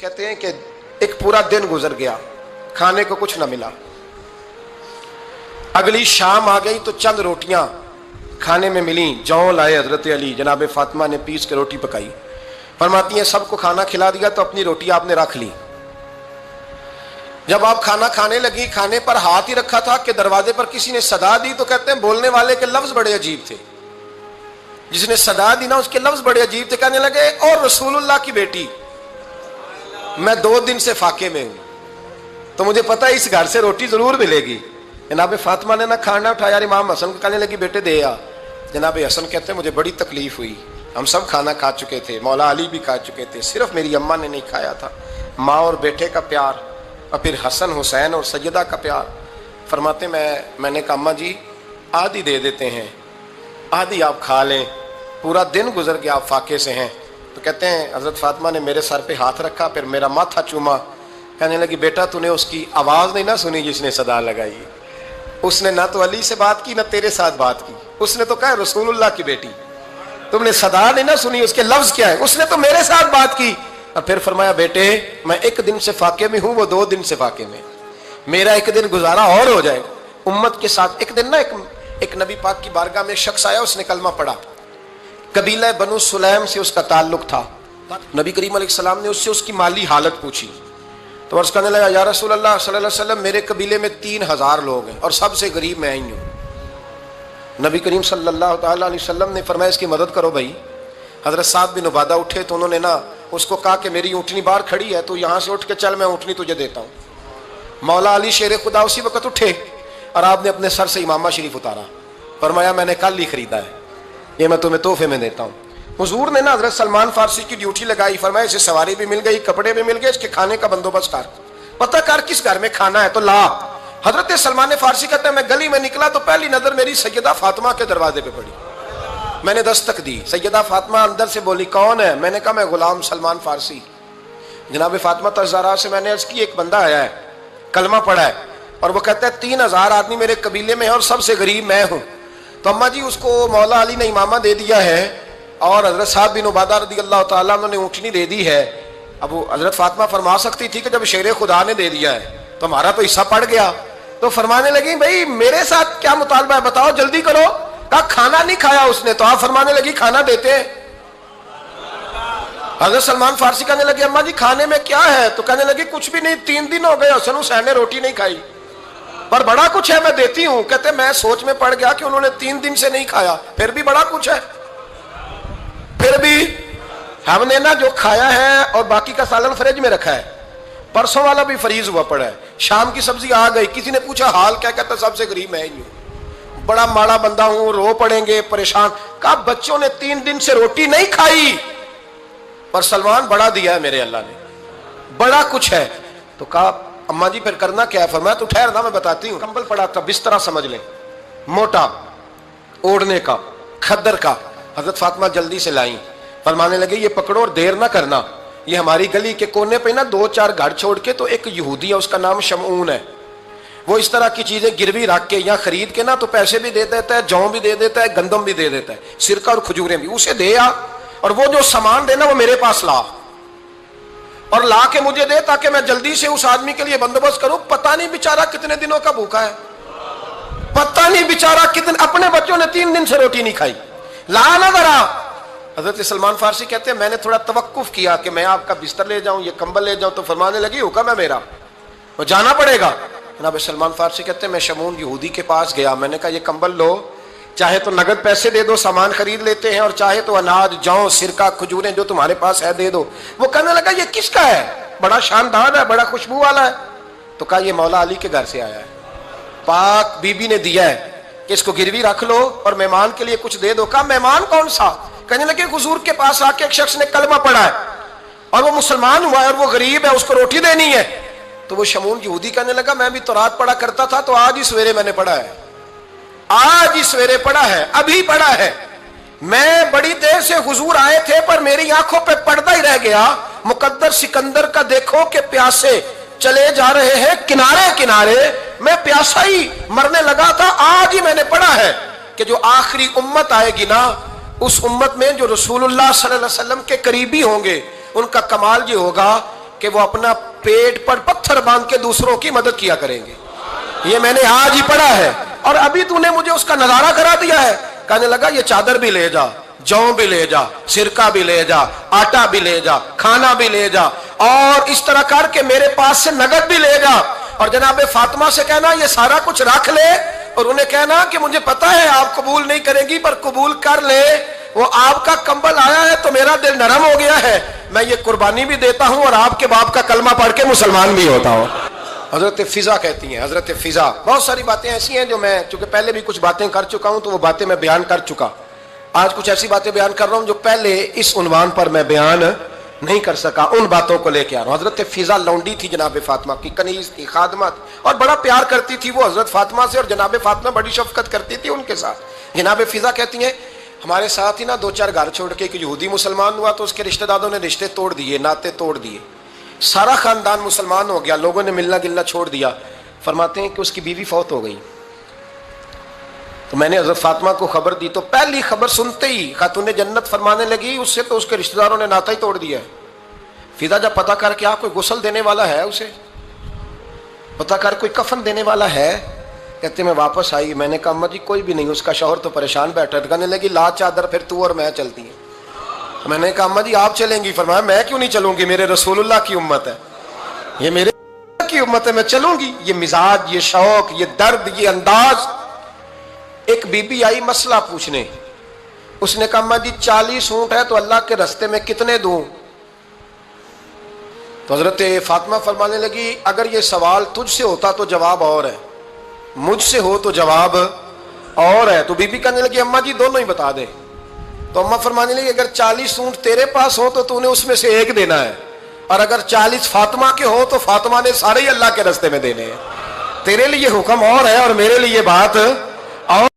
کہتے ہیں کہ ایک پورا دن گزر گیا، کھانے کو کچھ نہ ملا. اگلی شام آ گئی تو چند روٹیاں کھانے میں ملیں. جوں لائے حضرت علی، جناب فاطمہ نے پیس کے روٹی پکائی. فرماتی ہیں سب کو کھانا کھلا دیا تو اپنی روٹی آپ نے رکھ لی. جب آپ کھانا کھانے لگی، کھانے پر ہاتھ ہی رکھا تھا کہ دروازے پر کسی نے صدا دی. تو کہتے ہیں بولنے والے کے لفظ بڑے عجیب تھے. جس نے صدا دی نا اس کے لفظ بڑے عجیب تھے. کہنے لگے اور رسول اللہ کی بیٹی، میں 2 دن سے فاقے میں ہوں، تو مجھے پتا ہے اس گھر سے روٹی ضرور ملے گی. جناب فاطمہ نے نہ کھانا اٹھایا. امام حسن کو کہنے لگی بیٹے دے آ. جناب حسن کہتے ہیں مجھے بڑی تکلیف ہوئی. ہم سب کھانا کھا چکے تھے، مولا علی بھی کھا چکے تھے، صرف میری اماں نے نہیں کھایا تھا. ماں اور بیٹے کا پیار، اور پھر حسن حسین اور سیدہ کا پیار. فرماتے میں نے کہا اماں جی آدھی دے دیتے ہیں، آدھی آپ کھا لیں، پورا دن گزر گیا آپ فاقے سے ہیں. تو کہتے ہیں حضرت فاطمہ نے میرے سر پہ ہاتھ رکھا، پھر میرا ماتھا چوما. کہنے لگی بیٹا تو نے اس کی آواز نہیں نہ سنی جس نے صدا لگائی. اس نے نہ تو علی سے بات کی نہ تیرے ساتھ بات کی. اس نے تو کہا رسول اللہ کی بیٹی. تم نے صدا نہیں نہ سنی، اس کے لفظ کیا ہے. اس نے تو میرے ساتھ بات کی. اور پھر فرمایا بیٹے میں 1 دن سے فاقے میں ہوں، وہ 2 دن سے فاقے میں. میرا 1 دن گزارا اور ہو جائے امت کے ساتھ. ایک دن نا ایک نبی پاک کی بارگاہ میں شخص آیا، اس نے کلمہ پڑھا. قبیلہ بنو سلیم سے اس کا تعلق تھا. نبی کریم علیہ السلام نے اس سے اس کی مالی حالت پوچھی. تو عرض کرنے لگا یا رسول اللہ صلی اللہ علیہ وسلم میرے قبیلے میں 3000 لوگ ہیں اور سب سے غریب میں ہی ہوں. نبی کریم صلی اللہ تعالیٰ علیہ وسلم نے فرمایا اس کی مدد کرو بھائی. حضرت سعد بن عبادہ اٹھے تو انہوں نے نا اس کو کہا کہ میری اونٹنی باہر کھڑی ہے تو یہاں سے اٹھ کے چل، میں اونٹنی تجھے دیتا ہوں. مولا علی شیر خدا اسی وقت اٹھے اور آپ نے اپنے سر سے امامہ شریف اتارا. فرمایا میں نے کل ہی خریدا ہے، یہ میں تمہیں تحفے میں دیتا ہوں. حضور نے نا حضرت سلمان فارسی کی ڈیوٹی لگائی. فرمایا اسے سواری بھی مل گئی، کپڑے بھی مل گئے، اس کے کھانے کا بندوبست کر، پتہ کر کس گھر میں کھانا ہے تو لا. حضرت سلمان فارسی کہتے ہیں میں گلی میں نکلا تو پہلی نظر میری سیدہ فاطمہ کے دروازے پہ پڑی. میں نے دستک دی. سیدہ فاطمہ اندر سے بولی کون ہے؟ میں نے کہا میں غلام سلمان فارسی. جناب فاطمہ تزہرا سے میں نے عرض کی ایک بندہ آیا ہے، کلمہ پڑھا ہے، اور وہ کہتا ہے 3000 آدمی میرے قبیلے میں ہیں اور سب سے غریب میں ہوں. تو اماں جی اس کو مولا علی نے امامہ دے دیا ہے اور حضرت صاحب بن عبادہ رضی اللہ تعالیٰ عنہ نے اونٹنی دے دی ہے. اب وہ حضرت فاطمہ فرما سکتی تھی کہ جب شیر خدا نے دے دیا ہے تو ہمارا تو حصہ پڑ گیا. تو فرمانے لگی بھائی میرے ساتھ کیا مطالبہ ہے بتاؤ جلدی کرو. کہا کھانا نہیں کھایا اس نے. تو آپ فرمانے لگی کھانا دیتے ہیں. حضرت سلمان فارسی کہنے لگے اماں جی کھانے میں کیا ہے؟ تو کہنے لگی کچھ بھی نہیں، 3 دن ہو گئے حسن حسین نے روٹی نہیں کھائی، پر بڑا کچھ ہے میں دیتی ہوں. کہتے میں سوچ میں پڑ گیا کہ انہوں نے 3 دن سے نہیں کھایا، پھر بھی بڑا کچھ ہے. پھر بھی ہم نے نا جو کھایا ہے اور باقی کا سالن فریج میں رکھا ہے، پرسوں والا بھی فریز ہوا پڑا ہے، شام کی سبزی آ گئی. کسی نے پوچھا حال کیا؟ کہتا سب سے غریب میں ہی ہوں، بڑا ماڑا بندہ ہوں، رو پڑیں گے پریشان. کہا بچوں نے 3 دن سے روٹی نہیں کھائی، پر سلمان بڑا دیا ہے میرے اللہ نے، بڑا کچھ ہے. تو کہا اماں جی پھر کرنا کیا ہے؟ فرمایا تو ٹھہر نا میں بتاتی ہوں. کمبل پڑا تھا، بسترا سمجھ لیں، موٹا اوڑھنے کا، کھدر کا. حضرت فاطمہ جلدی سے لائیں. فرمانے لگے یہ پکڑو اور دیر نہ کرنا. یہ ہماری گلی کے کونے پہ نا 2-4 گھر چھوڑ کے تو ایک یہودی ہے، اس کا نام شمعون ہے. وہ اس طرح کی چیزیں گروی رکھ کے یا خرید کے نا تو پیسے بھی دے دیتا ہے، جوں بھی دے دیتا ہے، گندم بھی دے دیتا ہے، سرکہ اور کھجوریں بھی. اسے دے آ اور وہ جو سامان دینا وہ میرے پاس لا، اور لا کے مجھے دے تاکہ میں جلدی سے اس آدمی کے لیے بندوبست کروں. پتہ نہیں بیچارہ کتنے دنوں کا بھوکا ہے، پتہ نہیں بیچارہ کتنے، اپنے بچوں نے 3 دن سے روٹی نہیں کھائی، لا نہ ذرا. حضرت سلمان فارسی کہتے ہیں میں نے تھوڑا توقف کیا کہ میں آپ کا بستر لے جاؤں، یہ کمبل لے جاؤں. تو فرمانے لگی حکم ہے میرا، وہ جانا پڑے گا. جناب سلمان فارسی کہتے ہیں میں شمعون یہودی کے پاس گیا. میں نے کہا یہ کمبل لو، چاہے تو نگد پیسے دے دو، سامان خرید لیتے ہیں، اور چاہے تو اناج، جوں، سرکہ، کھجوریں جو تمہارے پاس ہے دے دو. وہ کہنے لگا یہ کس کا ہے؟ بڑا شاندار ہے، بڑا خوشبو والا ہے. تو کہا یہ مولا علی کے گھر سے آیا ہے، پاک بی بی نے دیا ہے کہ اس کو گروی رکھ لو اور مہمان کے لیے کچھ دے دو. کہا مہمان کون سا؟ کہنے لگے حضور کے پاس آ کے ایک شخص نے کلمہ پڑھا ہے اور وہ مسلمان ہوا ہے اور وہ غریب ہے، اس کو روٹی دینی ہے. تو وہ شمعون یہودی کہنے لگا میں بھی تورات پڑھا کرتا تھا تو آج ہی سویرے میں نے پڑھا ہے، آج ہی سویرے پڑھا ہے، ابھی پڑھا ہے. میں بڑی دیر سے حضور آئے تھے پر میری آنکھوں پہ پردہ ہی رہ گیا. مقدر سکندر کا دیکھو کہ پیاسے چلے جا رہے ہیں کنارے کنارے، میں پیاسا ہی مرنے لگا تھا، آج ہی میں نے پڑھا ہے کہ جو آخری امت آئے گی نا، اس امت میں جو رسول اللہ صلی اللہ علیہ وسلم کے قریبی ہوں گے ان کا کمال یہ ہوگا کہ وہ اپنا پیٹ پر پتھر باندھ کے دوسروں کی مدد کیا کریں گے. یہ میں نے آج ہی پڑھا ہے اور ابھی تو نے مجھے اس کا نظارہ کرا دیا ہے. کہنے لگا یہ چادر بھی لے جا, جو بھی لے جا, سرکہ بھی لے جا, آٹا بھی لے جا, کھانا بھی لے جا, اور اس طرح کر کے میرے پاس سے نقد بھی لے جا, اور جناب فاطمہ سے کہنا یہ سارا کچھ رکھ لے, اور انہیں کہنا کہ مجھے پتا ہے آپ قبول نہیں کریں گی پر قبول کر لے, وہ آپ کا کمبل آیا ہے تو میرا دل نرم ہو گیا ہے, میں یہ قربانی بھی دیتا ہوں اور آپ کے باپ کا کلمہ پڑھ کے مسلمان بھی ہوتا ہوں. حضرت فضا کہتی ہیں, حضرت فضا. بہت ساری باتیں ایسی ہیں جو میں چونکہ پہلے بھی کچھ باتیں کر چکا ہوں تو وہ باتیں میں بیان کر چکا. آج کچھ ایسی باتیں بیان کر رہا ہوں جو پہلے اس عنوان پر میں بیان نہیں کر سکا, ان باتوں کو لے کے آ رہا ہوں. حضرت فضا لونڈی تھی جناب فاطمہ کی, کنیز تھی, خادمہ تھی, اور بڑا پیار کرتی تھی وہ حضرت فاطمہ سے, اور جناب فاطمہ بڑی شفقت کرتی تھی ان کے ساتھ. جناب فضا کہتی ہیں ہمارے ساتھ ہی نا 2-4 گھر چھوڑ کے ایک یہودی مسلمان ہوا تو اس کے رشتہ داروں نے رشتے توڑ دیے, ناطے توڑ دیے, سارا خاندان مسلمان ہو گیا, لوگوں نے ملنا گلنا چھوڑ دیا. فرماتے ہیں کہ اس کی بیوی فوت ہو گئی. تو میں نے حضرت فاطمہ کو خبر دی تو پہلی خبر سنتے ہی خاتون جنت فرمانے لگی اس سے تو اس کے رشتہ داروں نے ناتا ہی توڑ دیا ہے. فضا جب پتہ کر کے کوئی غسل دینے والا ہے, اسے پتہ کر کوئی کفن دینے والا ہے, کہتے میں واپس آئی. میں نے کہا اماں جی کوئی بھی نہیں, اس کا شوہر تو پریشان بیٹھا ہے. کہنے لگی لا چادر پھر تو اور میں چلتی ہیں. میں نے کہا اماں جی آپ چلیں گی؟ فرمایا میں کیوں نہیں چلوں گی, میرے رسول اللہ کی امت ہے, یہ میرے کی امت ہے, میں چلوں گی. یہ مزاج, یہ شوق, یہ درد, یہ انداز. ایک بی بی آئی مسئلہ پوچھنے, اس نے کہا اماں جی 40 اونٹ ہے تو اللہ کے رستے میں کتنے دوں؟ تو حضرت فاطمہ فرمانے لگی اگر یہ سوال تجھ سے ہوتا تو جواب اور ہے, مجھ سے ہو تو جواب اور ہے. تو بی بی کہنے لگی اماں جی دونوں ہی بتا دے. تو اماں فرمانے لگی اگر 40 اونٹ تیرے پاس ہو تو نے اس میں سے ایک دینا ہے, اور اگر 40 فاطمہ کے ہو تو فاطمہ نے سارے ہی اللہ کے رستے میں دینے ہیں. تیرے لیے حکم اور ہے اور میرے لیے بات اور